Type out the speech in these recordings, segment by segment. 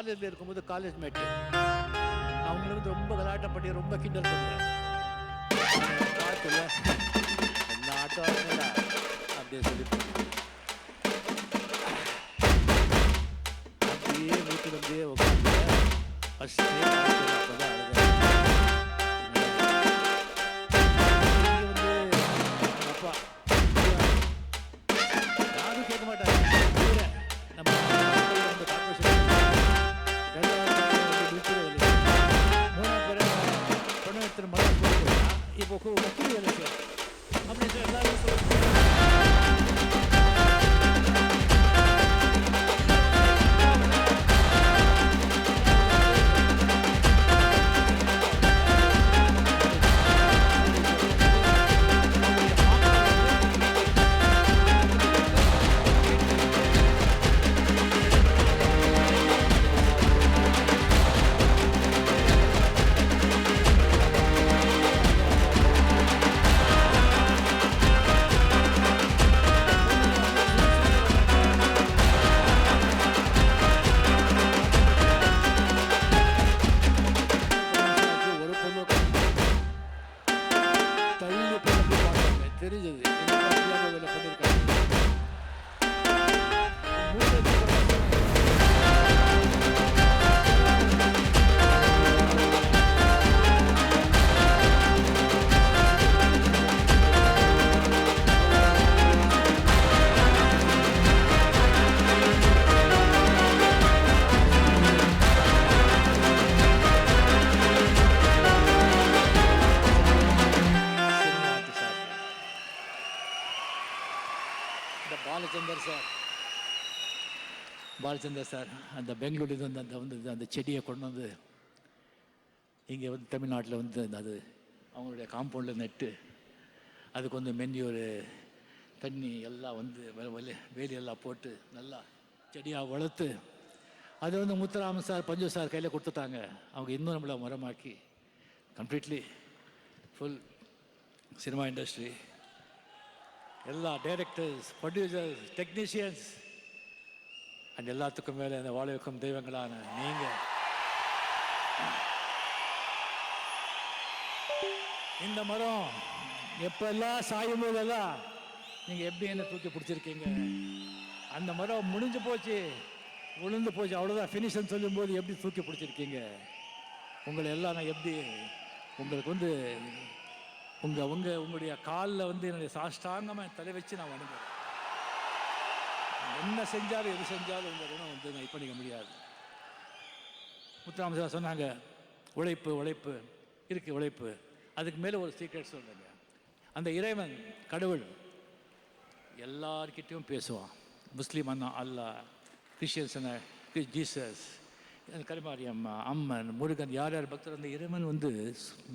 காலேஜில் இருக்கும்போது college mate அவங்கள வந்து ரொம்ப கலாட்டம் பண்ணி ரொம்ப கிண்டல் பண்ணுறேன். பார்த்துல என்ன ஆட்டம் ஆடுங்களா அப்படியே சொல்லி அப்படியே வீட்டுக்கு வந்து உட்காந்து ஃபஸ்ட்டு அப்போதான் அப்பா யாரும் கேட்க மாட்டாங்க. நம்ம கார்பரேஷன் மூணாவது பேர் பணம் எடுத்துகிட்டு மழை போயிட்டு இப்போ கூலி வேலை செய்யும் அப்படின்னு சொல்லி எல்லாரும் சொல்லுவாங்க. தெரிஞ்சது பாலச்சந்தர் சார் அந்த பெங்களூர்லேருந்து அந்த செடியை கொண்டு வந்து இங்கே வந்து தமிழ்நாட்டில் வந்து அது அவங்களுடைய காம்பவுண்டில் நட்டு அதுக்கு வந்து மென்யூர் தண்ணி எல்லாம் வந்து வேலியெல்லாம் போட்டு நல்லா செடியாக வளர்த்து அதை வந்து முத்துராமன் சார் பஞ்சு சார் கையில் கொடுத்துட்டாங்க. அவங்க இன்னும் நம்மளை மரமாக்கி கம்ப்ளீட்லி ஃபுல் சினிமா இண்டஸ்ட்ரி எல்லா டைரக்டர்ஸ் ப்ரொடியூசர்ஸ் டெக்னீஷியன்ஸ் அண்ட் எல்லாத்துக்கும் மேலே இந்த வாழ வைக்கும் தெய்வங்களான நீங்கள் இந்த மரம் எப்பெல்லாம் சாயும் போதெல்லாம் நீங்கள் எப்படி என்ன தூக்கி பிடிச்சிருக்கீங்க. அந்த மரம் முடிஞ்சு போச்சு விழுந்து போச்சு அவ்வளோதான் ஃபினிஷ்ன்னு சொல்லும்போது எப்படி தூக்கி பிடிச்சிருக்கீங்க. உங்களை எல்லாம் நான் எப்படி உங்களுக்கு வந்து உங்களுடைய காலில் வந்து என்னுடைய சாஷ்டாங்கமாக தலை வச்சு நான் வணங்குறேன். என்ன செஞ்சாலும் எது செஞ்சாலும் உங்கள் குணம் வந்து நான் பண்ணிக்க முடியாது. முத்துராமன் சார் சொன்னாங்க உழைப்பு உழைப்பு இருக்குது உழைப்பு. அதுக்கு மேலே ஒரு சீக்ரெட் சொல்கிறாங்க. அந்த இறைவன் கடவுள் எல்லார்கிட்டையும் பேசுவான். முஸ்லீம் அண்ணா அல்லா, கிறிஸ்டியன்ஸ் ஜீசஸ், கரிமாரியம்மா, அம்மன், முருகன், யார் யார் பக்தர் அந்த இறைவன் வந்து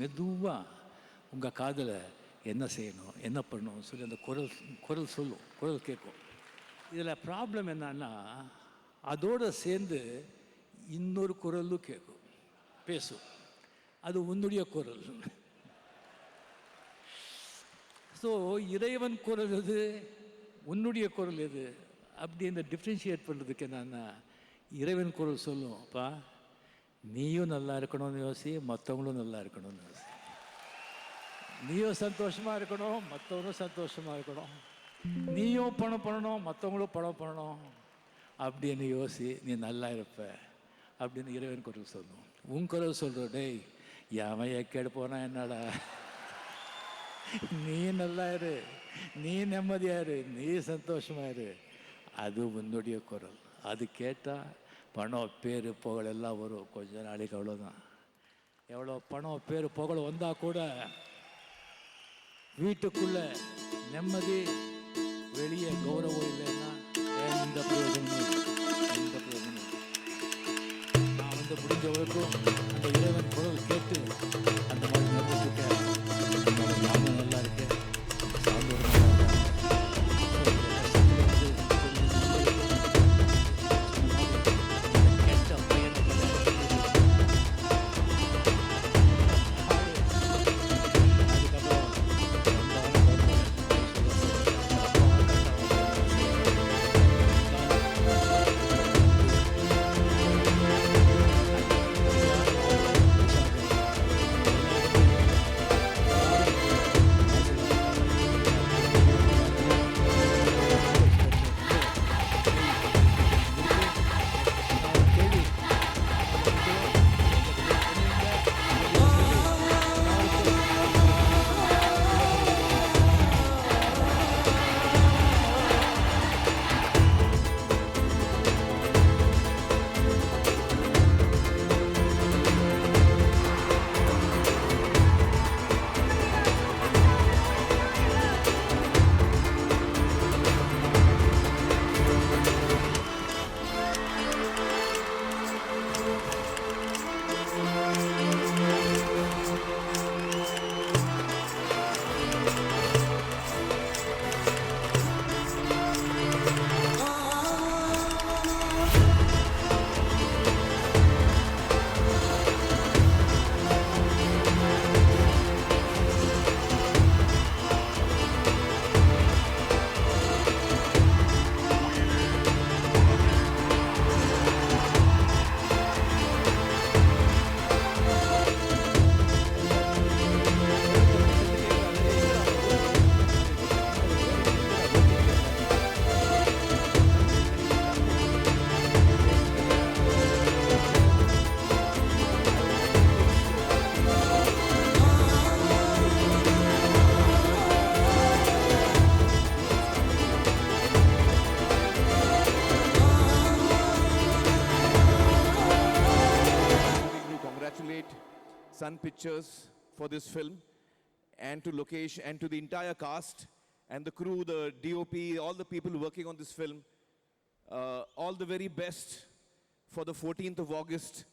மெதுவாக உங்கள் காதில் என்ன செய்யணும் என்ன பண்ணணும் சொல்லி அந்த குரல் சொல்லும், குரல் கேட்கும். இதில் ப்ராப்ளம் என்னன்னா அதோடு சேர்ந்து இன்னொரு குரலும் கேட்கும் பேசும். அது உன்னுடைய குரல். ஸோ இறைவன் குரல் எது உன்னுடைய குரல் எது அப்படி இந்த டிஃப்ரென்ஷியேட் பண்ணுறதுக்கு என்னன்னா இறைவன் குரல் சொல்லும், அப்பா நீயும் நல்லா இருக்கணும்னு யோசி, மற்றவங்களும் நல்லா இருக்கணும்னு யோசி. நீயும் சந்தோஷமாக இருக்கணும், மற்றவங்களும் சந்தோஷமாக இருக்கணும். நீயும் பணம் பண்ணணும், மற்றவங்களும் பணம் பண்ணணும் அப்படின்னு யோசி, நீ நல்லா இருப்ப அப்படின்னு இறைவன் குரல் சொல்லணும். உன் குரல் சொல்கிற டேய் எவன் எக்கேடு போனால் என்னடா, நீ நல்லா இரு, நீ நிம்மதியாரு, நீ சந்தோஷமா இரு. அது உன்னுடைய குரல். அது கேட்டால் பணம் பேர் புகழ் எல்லாம் வரும். கொஞ்ச நாளைக்கு அவ்வளோதான். எவ்வளோ பணம் பேர் புகழ் வந்தால் கூட வீட்டுக்குள்ள நிம்மதி, வெளியே கௌரவம் இல்லைன்னா எந்த பிரயோஜனமும் எந்த பிரயோஜனமும். நான் வந்து முடிஞ்ச வரைக்கும் அந்த இறைவன் குரல் கேட்டு அந்த மாதிரி நடந்துக்கிட்டேன். நானும் நல்லா இருக்கேன். Sun Pictures for this film, and to Lokesh and to the entire cast and the crew, the DOP, all the people working on this film. All the very best for the 14th of August.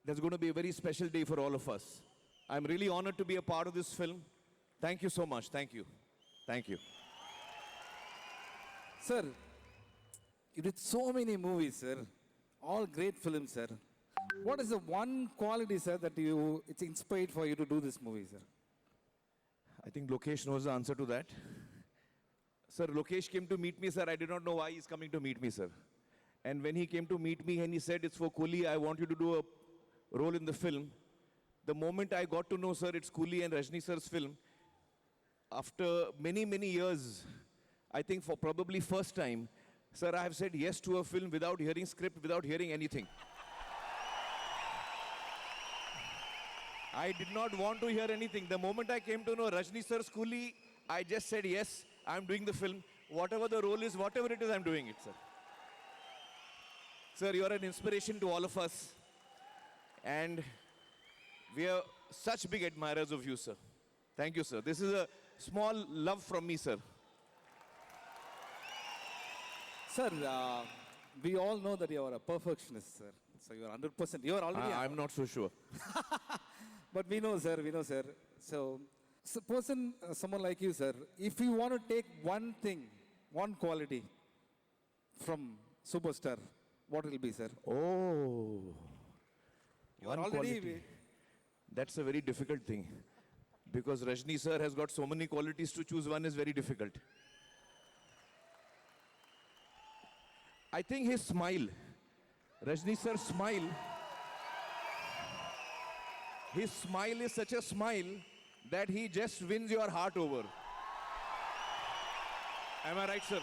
That's going to be a very special day for all of us. I'm really honored to be a part of this film. Thank you so much. Thank you. Thank you. Sir, you did so many movies, sir. All great films, sir. What is the one quality, sir, that it's inspired for you to do this movie, sir? I think Lokesh knows the answer to that. Sir, Lokesh came to meet me, sir. I did not know why he's coming to meet me, sir. And when he came to meet me and he said, it's for Coolie, I want you to do a role in the film. The moment I got to know, sir, it's Coolie and Rajni sir's film, after many, many years, I think for probably first time, sir, I have said yes to a film without hearing script, without hearing anything. I did not want to hear anything. The moment I came to know Rajni sir's Coolie, I just said yes, I'm doing the film. Whatever the role is, whatever it is, I'm doing it, sir. Sir, you are an inspiration to all of us. And we are such big admirers of you, sir. Thank you, sir. This is a small love from me, sir. Sir, we all know that you are a perfectionist, sir. So you are 100%. You are already. I'm not so sure. But we know, sir. We know, sir. So, someone like you, sir, if you want to take one thing, one quality from Superstar, what will be, sir? Oh. You are already. That's a very difficult thing. Because Rajni sir has got so many qualities, to choose one is very difficult. I think his smile, Rajni sir's smile, his smile is such a smile that he just wins your heart over. Am I right, sir?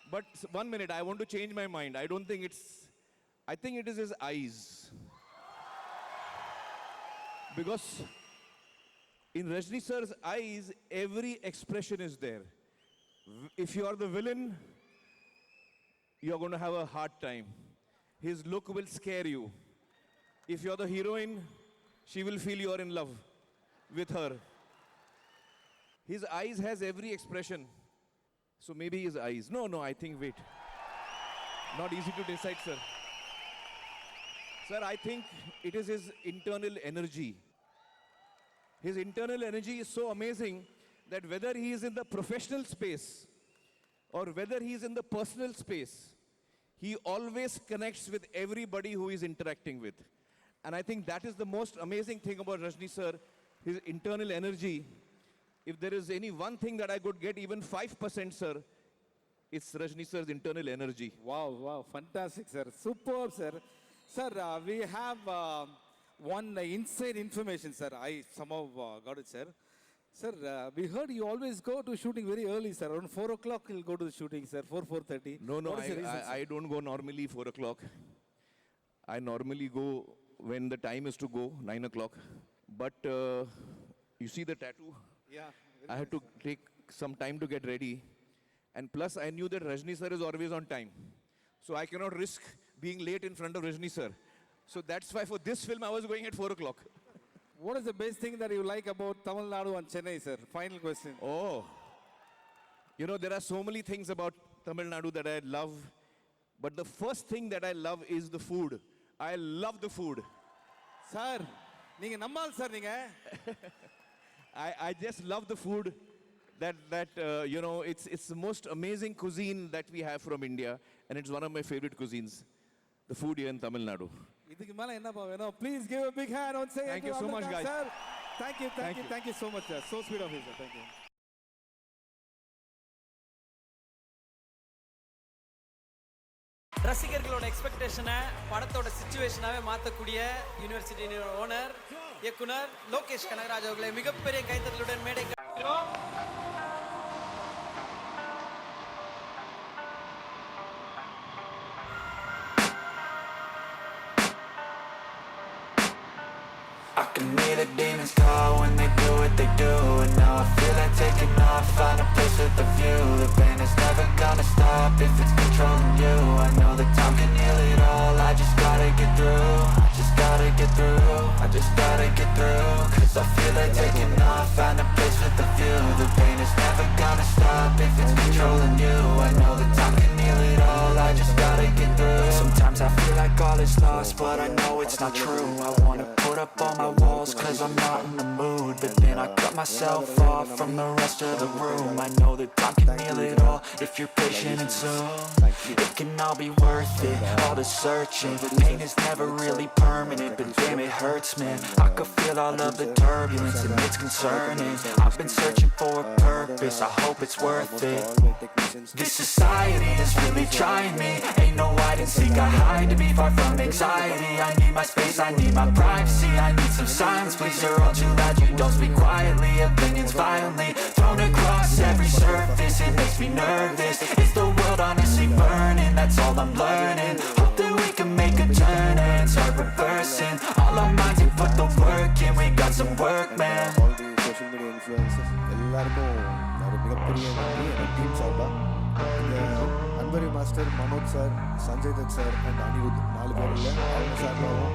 But 1 minute, I want to change my mind. I don't think I think it is his eyes. Because in Rajni sir's eyes, every expression is there. If you are the villain, you're going to have a hard time. His look will scare you. If you're the heroine, she will feel you're in love with her. His eyes has every expression. So maybe his eyes. No, I think, wait. Not easy to decide, sir. Sir, I think it is his internal energy. His internal energy is so amazing that whether he is in the professional space or whether he is in the personal space, he always connects with everybody who he's interacting with. And I think that is the most amazing thing about Rajni sir, his internal energy. If there is any one thing that I could get even 5%, sir, it's Rajni sir's internal energy. Wow, fantastic, sir. Superb, sir. Sir, we have one inside information, sir. I somehow got it, sir. Sir, we heard you always go to shooting very early, sir. Around 4 o'clock you'll go to the shooting, sir. 4:30. No, I don't go normally 4 o'clock. I normally go when the time is to go, 9 o'clock. But you see the tattoo? Yeah. I had to take some time to get ready. And plus, I knew that Rajni sir is always on time. So I cannot risk being late in front of Rajni sir. So that's why for this film, I was going at 4 o'clock. What is the best thing that you like about Tamil Nadu and Chennai, sir? Final question. Oh. You know, there are so many things about Tamil Nadu that I love. But the first thing that I love is the food. I love the food. Sir, நீங்க நம்மால் sir நீங்க. I just love the food that you know, it's the most amazing cuisine that we have from India, and it's one of my favorite cuisines, the food here in Tamil Nadu. இதுக்கு மேல என்னப்பா வேணும்? Please give a big hand and say thank you so much, guys. Sir. Thank you so much, sir. So sweet of you, sir. Thank you. ரசிகர்களோட எக்ஸ்பெக்டேஷனை படத்தோட சிச்சுவேஷனாவே மாற்றக்கூடிய யூனிவர்சிட்டியின் owner இயக்குனர் லோகேஷ் கனகராஜ் அவர்களை மிகப்பெரிய கைத்தறலுடன் மேடை I can hear the demons call when they do what they do. And now I feel like taking off, find a place with a view. The pain is never gonna stop if it's controlling you. I know that time can heal it all, I just gotta get through. I just gotta just gotta get through. Cause I feel like taking off, find a place with a view. The pain is never gonna stop if it's controlling you. I know that time can heal it all, I just gotta get through. Sometimes I feel like all is lost, but I know it's not true. I wanna put up all my walls cause I'm not in the mood. But then I cut myself off from the rest of the room. I know that time can heal it all if you're patient and soon. It can all be worth it, all the searching. Pain is never really permanent, but damn it hurts, man. I could feel all of the turbulence and it's concerning. I've been searching for a purpose, I hope it's worth it. This society is really trying me. Ain't no hide and seek, I hide to be far from anxiety. I need my space, I need my privacy. I need some silence, please, you're all too loud. You don't speak quietly, opinions violently thrown across every surface. It makes me nervous, is the world honestly burning? That's all I'm learning. Hope that we can make a turn and start reversing all our minds and put the work in. We got some work, man. all the social media influencers எல்லாருக்கும் ஒரு மிகப்பெரிய நன்றி எங்கள் team சார்பாக. இந்த Anbari master, Manoj sir, Sanjay Dutt sir and Anirudh 4 பேர் இல்லை, அவங்க சார்பாகவும்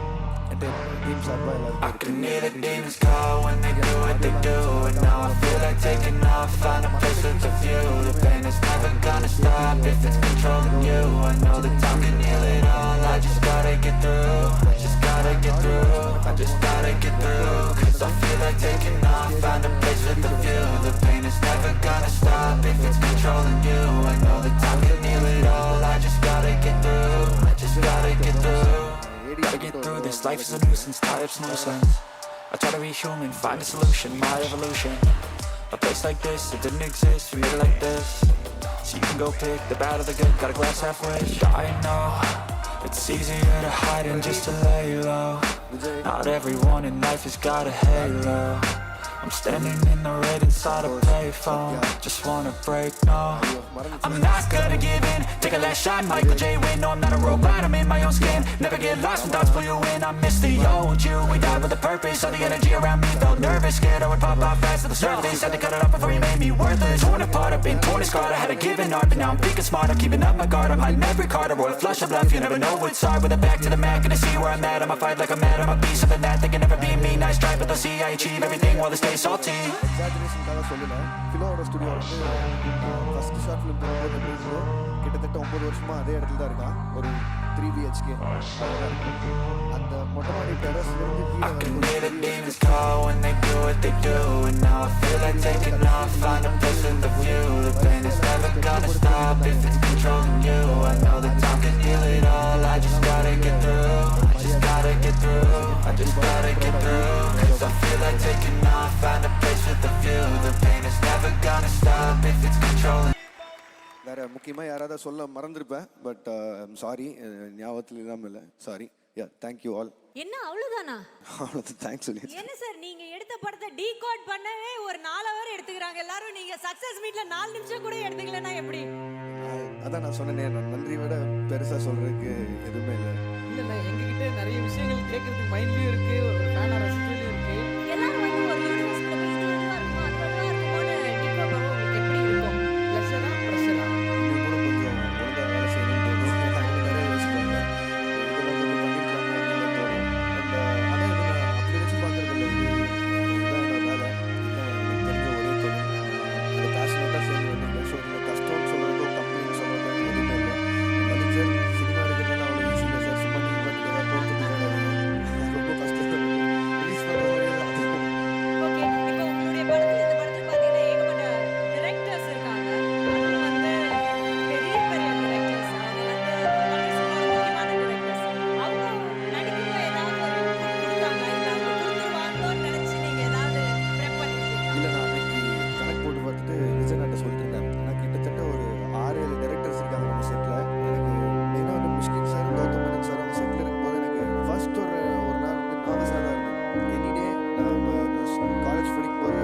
என் டீம் சார்பாக I can எல்லாருக்கும் hear the demons call when they do what they do. And now I feel like taking off, find a place with a view. The pain is never gonna stop if it's controlling you. I know that time can heal it all, I just gotta get through. I just gotta get through, I just gotta get through. Cause I feel like taking off, find a place with a view. The pain is never gonna stop if it's controlling you. I know that time can heal it all, I just gotta get through. I just gotta get through. Gotta get through this, life is a nuisance, tie up some loose ends. I try to be human, find a solution, my evolution. A place like this, it didn't exist, we made it like this. So you can go pick the bad or the good, got a glass halfway. I know, it's easier to hide than just to lay low. Not everyone in life has got a halo. I'm standing in the red inside a payphone. Just wanna break, no, I'm not gonna give in. Take a last shot, Michael J. Win. No, I'm not a robot, I'm in my own skin. Never get lost when thoughts pull you in. I miss the old you, we died with a purpose. All the energy around me felt nervous, scared I would pop off fast to the surface. Had to cut it off before you made me worthless. Torn apart, I've been torn and scarred. I had a given art, but now I'm thinking smart. I'm keeping up my guard, I'm hiding every card. A royal flush of life, you never know what's hard. With a back to the mat, gonna see where I'm at. I'ma fight like I'm mad, I'ma be something that they can never be me. Nice try, but they'll see I achieve everything while they stay salty. எக்ஸாஜரேஷனுக்காக சொல்லலை. ஃபிலோவோட studio வந்து first short film போகும்போது எப்படி இருந்தோ கிட்டத்தட்ட 9 வருஷமாக அதே இடத்துல தான் இருக்கான். ஒரு 3 BHK அந்த மொட்டை மாடி டெரஸ்லேருந்து I can hear the demons call when they do what they do. And now I feel like taking off, find a place with a view. The pain is never gonna stop if it's controlling you. I know that time can heal it all, I just gotta get through. I just gotta get through, I just gotta get through. Cause I feel like taking off, find a place with a view. The pain is never gonna stop if it's controlling. வேறு முக்கியமாக யாராவது சொல்ல மறந்துருப்பேன், but sorry, ஞாபகத்தில் இல்லாமல் இல்லை, sorry. யா, thank you all. என்ன அவ்வளவுதானா? அவ்வளோதான், தேங்க்ஸ் சொல்லி. என்ன சார் நீங்க எடுத்த படத்தை டீகோட் பண்ணவே ஒரு 4 ஹவர் எடுத்துக்கிறாங்க எல்லாரும். நீங்க சக்சஸ் மீட்ல 4 நிமிஷம் கூட எடுத்துக்கலன்னா எப்படி? அதான் நான் சொன்னேனே, நன்றி விட பெருசாக சொல்கிறதுக்கு எதுவுமே இல்லை. இல்ல எங்ககிட்ட நிறைய விஷயங்கள் கேட்கறதுக்கு மைண்ட்லயும் இருக்கு, ஒரு ஃபேனா ரசிக்கலையும் இருக்கு. எல்லாரும் வந்து ஒரு யூனிவர்ஸ்ல போய் இதுவா இருக்குமா அதுவா இருக்குமோன்னு டீகோட் பண்ண உங்களுக்கு எப்படி இருக்கும்? ப்ளஷரா ப்ரெஷரா? இன்னும் கூட கொஞ்சம் ஒழுங்காக வேலை செய்யணும்னு தோணும். அவங்க நிறைய யோசிப்பாங்க, இதெல்லாம் கொஞ்சம் பண்ணிருக்காங்க அப்படின்னு தோணும். அண்ட் ஆனால் இது நான் அப்படி வச்சு பார்க்கறது இல்லை. இதுதான் என்னோட வேலை, இதுதான் எனக்கு தெரிஞ்ச ஒரே தொழில். அது பேஷனேட்டாக செய்ய வேண்டியது. ஸோ இதில் கஷ்டம்னு சொல்கிறதோ கம்ப்ளைண்ட் சொல்கிறதோ எதுவுமே இல்லை. மலிக் சார், சினிமா எடுக்கிறதுலாம் அவ்வளோ ஈஸி இல்லை சார். சும்மா நீங்கள் பண்ணி ஏதாவது போட்டு ரொம்ப கஷ்டத்தை ரிலீஸ் பண்ணுறது. ஓகே, இப்போ உங்களுடைய படத்துல இந்த படத்துல பாத்தீங்கன்னா ஏகப்பட்ட டைரக்டர்ஸ் இருக்காங்க. அதுல வந்து பெரிய பெரிய டைரக்டர்ஸ், அது வந்து முக்கியமான டைரக்டர்ஸ். அவங்க நடிக்கிறதுல ஏதாவது ஒரு input கொடுத்தாங்களா? இல்ல அவங்க கொடுத்துருவாங்களோன்னு நினைச்சு நீங்க ஏதாவது ப்ரெப் பண்ணிருக்கீங்களா? இல்லை, நான் அன்னைக்கு கணக்கு போட்டு பார்த்துட்டு விஜயநாட்டை சொல்லிட்டு இருந்தேன். நான் கிட்டத்தட்ட ஒரு 6-7 டைரக்டர்ஸ் இருக்காங்க நம்ம செட்டில். எனக்கு மெயினாக வந்து மிஷ்கின் சார், கௌதம் மேனன் சார் அவங்க செட்டில் இருக்கும்போது எனக்கு ஃபர்ஸ்ட் ஒரு நாள் வந்து நர்வஸாக தான் இருந்தேன். எனி டே நம்ம காலேஜ் படிக்கும்போது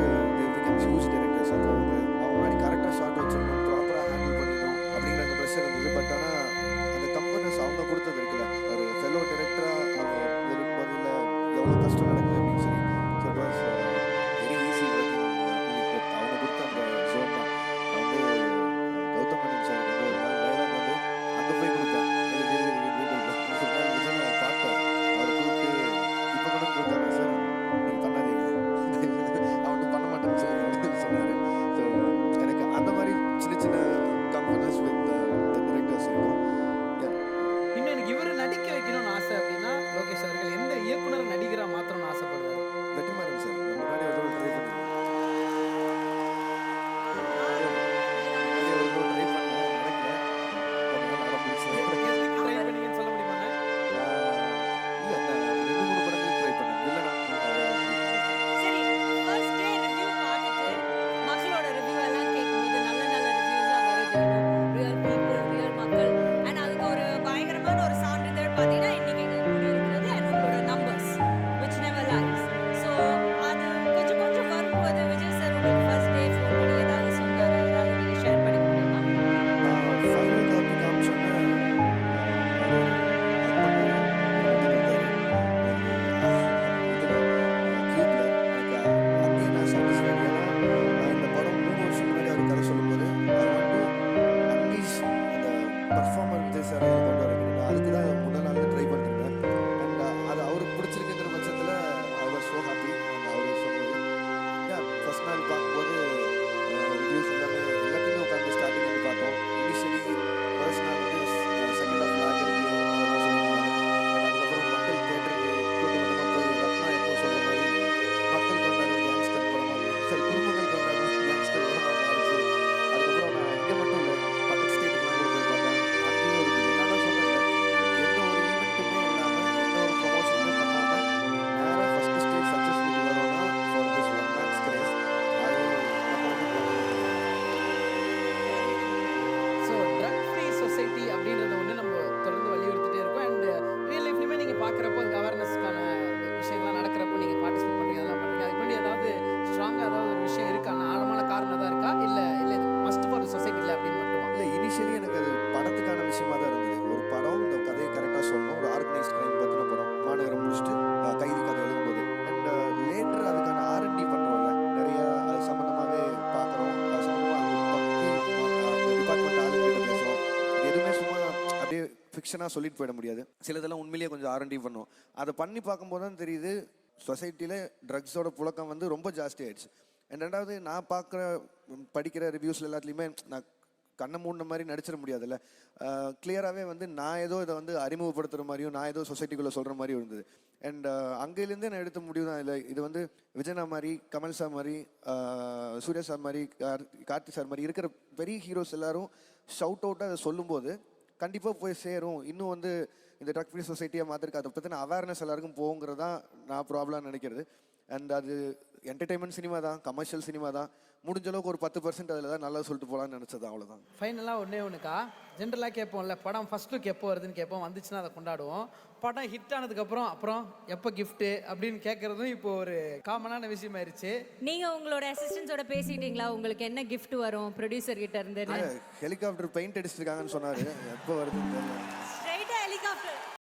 பிகம் ஹியூஜ் டைரக்டர்ஸ். அப்போ அவங்க முன்னாடி கரெக்டாக ஷார்ட் வச்சிடணும், ப்ராப்பராக ஹேண்டில் பண்ணிடணும் அப்படிங்கிற அந்த ப்ரெஷர் இருந்தது. பட் ஆனால் அந்த கம்பெனிஸ் அவங்க கொடுத்தது இருக்குல்ல, ஒரு ஃபெலோ டைரக்டராக அவங்க இருக்கும்போது இல்லை எவ்வளோ கஷ்டம் நடக்குது அப்படின்னு சொல்லி. So it was very easy working with அவங்க கொடுத்த அந்த ஜோன் தான். வந்து கௌதம் மேனன் சார் வந்து ஒரு நாள் டைலாக் வந்து அங்கே போய் கொடுத்தேன். ஒரு நாள் விஜய் பார்த்தேன், அவரை கூப்பிட்டு இப்போ கூட கொடுத்தாங்க சார் பார்க்குறப்போ அதுக்கு அவேர்னஸ்க்கான விஷயங்கள்லாம் நடக்கிறப்போ நீங்கள் பார்ட்டிசிபேட் பண்ணுறீங்க, அதெல்லாம் பண்ணுறீங்க. அதுக்கு முன்னாடி ஏதாவது ஸ்ட்ராங்காக ஏதாவது ஒரு விஷயம் இருக்கா, ஆழமான காரணம் தான் இருக்கா, இல்லை இல்லை மஸ்ட் ஃபார் சொசைட்டியில் அப்படின்னு மட்டுமா? இல்லை, இனிஷியலி எனக்கு அது படத்துக்கான விஷயமா தான் இருந்தது. ஒரு படம், இந்த கதையை கரெக்டாக சொல்லணும், ஒரு ஆர்கனைஸ்ட் கிரைம் பற்றின படம், மாநகரம் முடிச்சுட்டு கைதி கதை எழுதும்போது. அண்ட் லேட்டர் அதுக்கான R&D பண்ணுறோம்ல, நிறைய அது சம்மந்தமாகவே பார்க்குறோம், அது சம்மந்தமாக டிபார்ட்மெண்ட் ஆளுங்கிட்ட பேசுகிறோம். இது எதுவுமே சும்மா அப்படியே ஃபிக்ஷனாக சொல்லிட்டு போயிட முடியாது. சிலதெல்லாம் உண்மையிலேயே கொஞ்சம் R&D பண்ணோம். அதை பண்ணி பார்க்கும்போது தான் தெரியுது சொசைட்டியில் ட்ரக்ஸோட புழக்கம் வந்து ரொம்ப ஜாஸ்தி ஆயிடுச்சு. அண்ட் ரெண்டாவது, நான் படிக்கிற ரிவ்யூஸில் எல்லாத்துலேயுமே நான் கண்ணை மூடின மாதிரி நடிச்சிட முடியாதுல்ல. கிளியராகவே வந்து நான் ஏதோ இதை வந்து அறிமுகப்படுத்துகிற மாதிரியும், நான் ஏதோ சொசைட்டிக்குள்ளே சொல்கிற மாதிரியும் இருந்தது. அண்ட் அங்கேலேருந்தே நான் எடுத்த முடிவு தான், இல்லை இது வந்து விஜயனா மாதிரி, கமல் சார் மாதிரி, சூர்யா சார் மாதிரி, கார்த்தி சார் மாதிரி இருக்கிற பெரிய ஹீரோஸ் எல்லாரும் ஷவுட் அவுட்டாக அதை சொல்லும்போது கண்டிப்பாக போய் சேரும். இன்னும் வந்து இந்த ட்ரக் ஃப்ரீ சொசைட்டியை மாற்றிருக்கு, அதை பற்றின அவேர்னஸ் எல்லாருக்கும் போகுங்கிறது தான் நான் ப்ராப்ளம்னு நினைக்கிறது. அண்ட் அது என்டர்டெயின்மெண்ட் சினிமா தான், கமர்ஷியல் சினிமா தான். முடிஞ்ச அளவுக்கு ஒரு 10% அதில் தான் நல்லா சொல்லிட்டு போகலான்னு நினச்சது, அவ்வளோதான். ஃபைனலாக ஒன்றுக்கா, ஜென்ரலாக கேட்போம்ல, படம் ஃபர்ஸ்ட் லுக் எப்போ வருதுன்னு கேட்போம், வந்துச்சுன்னா அதை கொண்டாடுவோம். படம் ஹிட் ஆனதுக்கப்புறம் அப்புறம் எப்போ கிஃப்ட்டு அப்படின்னு கேட்குறதும் இப்போ ஒரு காமனான விஷயமாயிருச்சு. நீங்க உங்களோட அசிஸ்டன்ஸோட பேசிட்டீங்களா, உங்களுக்கு என்ன gift வரும் ப்ரொடியூசர் கிட்ட இருந்து? ஹெலிகாப்டர் பெயிண்ட் அடிச்சிருக்காங்கன்னு சொன்னார், எப்போ வருதுன்னு தெரியல.